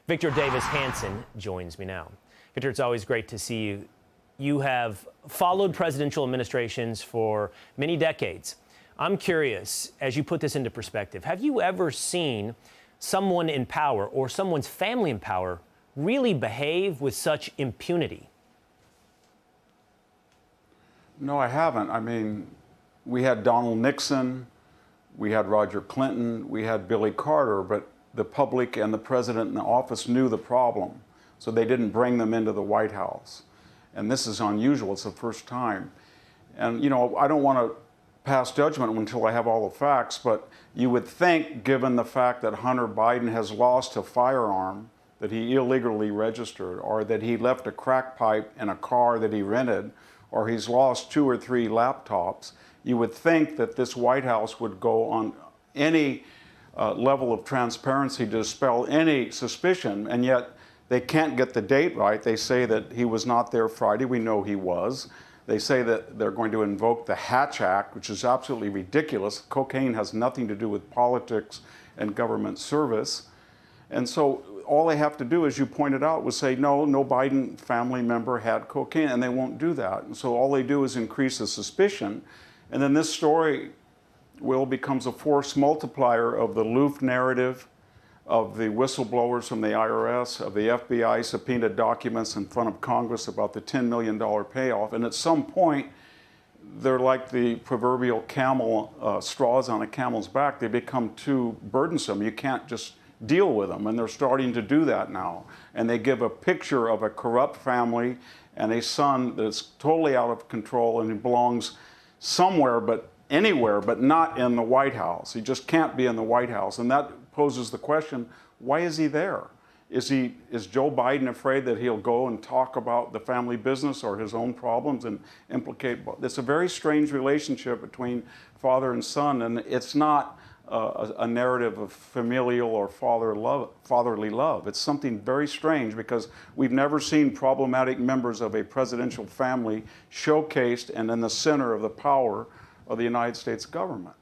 Victor Davis Hanson joins me now. Victor, it's always great to see you. You have followed presidential administrations for many decades. I'm curious, as you put this into perspective, have you ever seen someone in power or someone's family in power really behave with such impunity? No, I haven't. I mean, we had Donald Nixon, we had Roger Clinton, we had Billy Carter, but the public and the president in the office knew the problem, so they didn't bring them into the White House. And this is unusual. It's the first time. And, you know, I don't want to pass judgment until I have all the facts, but you would think, given the fact that Hunter Biden has lost a firearm that he illegally registered, or that he left a crack pipe in a car that he rented, or he's lost 2 or 3 laptops, you would think that this White House would go on any level of transparency to dispel any suspicion, and yet they can't get the date right. They say that he was not there Friday. We know he was. They say that they're going to invoke the Hatch Act, which is absolutely ridiculous. Cocaine has nothing to do with politics and government service. And so all they have to do, as you pointed out, was say, no Biden family member had cocaine, and they won't do that. And so all they do is increase the suspicion. And then this story becomes a force multiplier of the Loof narrative, of the whistleblowers from the IRS, of the FBI subpoenaed documents in front of Congress about the $10 million payoff. And at some point, they're like the proverbial camel, straws on a camel's back. They become too burdensome. You can't just deal with them, and they're starting to do that now. And they give a picture of a corrupt family and a son that's totally out of control, and he belongs somewhere, but anywhere, but not in the White House. He just can't be in the White House. And that poses the question, why is he there? Is Joe Biden afraid that he'll go and talk about the family business or his own problems and implicate? It's a very strange relationship between father and son, and it's not a narrative of familial or fatherly love. It's something very strange, because we've never seen problematic members of a presidential family showcased and in the center of the power of the United States government.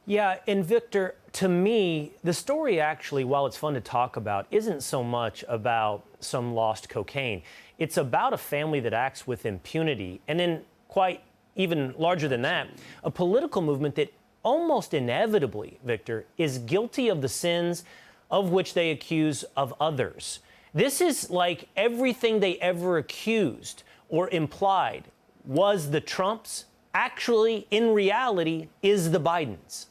Yeah, and Victor, to me, the story actually, while it's fun to talk about, isn't so much about some lost cocaine. It's about a family that acts with impunity, and then quite even larger than that, a political movement that almost inevitably, Victor, is guilty of the sins of which they accuse of others. This is like everything they ever accused or implied was the Trumps, actually, in reality, is the Bidens.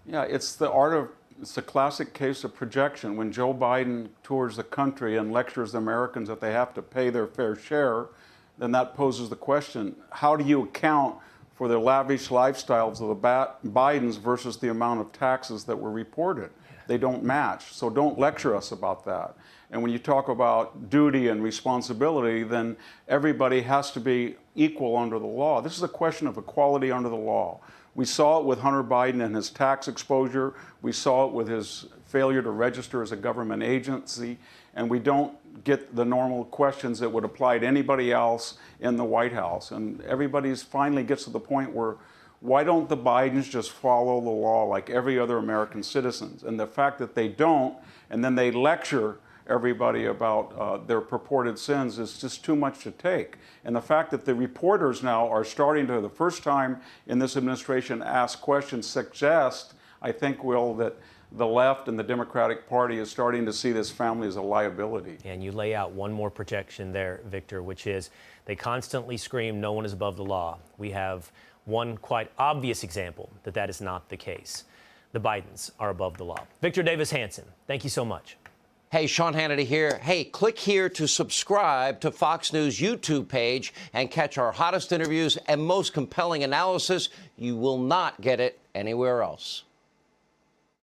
Yeah, it's the classic case of projection. When Joe Biden tours the country and lectures Americans that they have to pay their fair share, then that poses the question, how do you account for the lavish lifestyles of the Bidens versus the amount of taxes that were reported? They don't match, so don't lecture us about that. And when you talk about duty and responsibility, then everybody has to be equal under the law. This is a question of equality under the law. We saw it with Hunter Biden and his tax exposure. We saw it with his failure to register as a government agency. And we don't get the normal questions that would apply to anybody else in the White House. And everybody's finally gets to the point where, why don't the Bidens just follow the law like every other American citizens? And the fact that they don't, and then they lecture everybody about their purported sins, is just too much to take. And the fact that the reporters now are starting to, the first time in this administration, ask questions suggest, I think, Will, that the left and the Democratic Party is starting to see this family as a liability. And you lay out one more projection there, Victor, which is they constantly scream, no one is above the law. We have one quite obvious example that that is not the case. The Bidens are above the law. Victor Davis Hanson, thank you so much. Hey, Sean Hannity here. Hey, click here to subscribe to Fox News YouTube page and catch our hottest interviews and most compelling analysis. You will not get it anywhere else.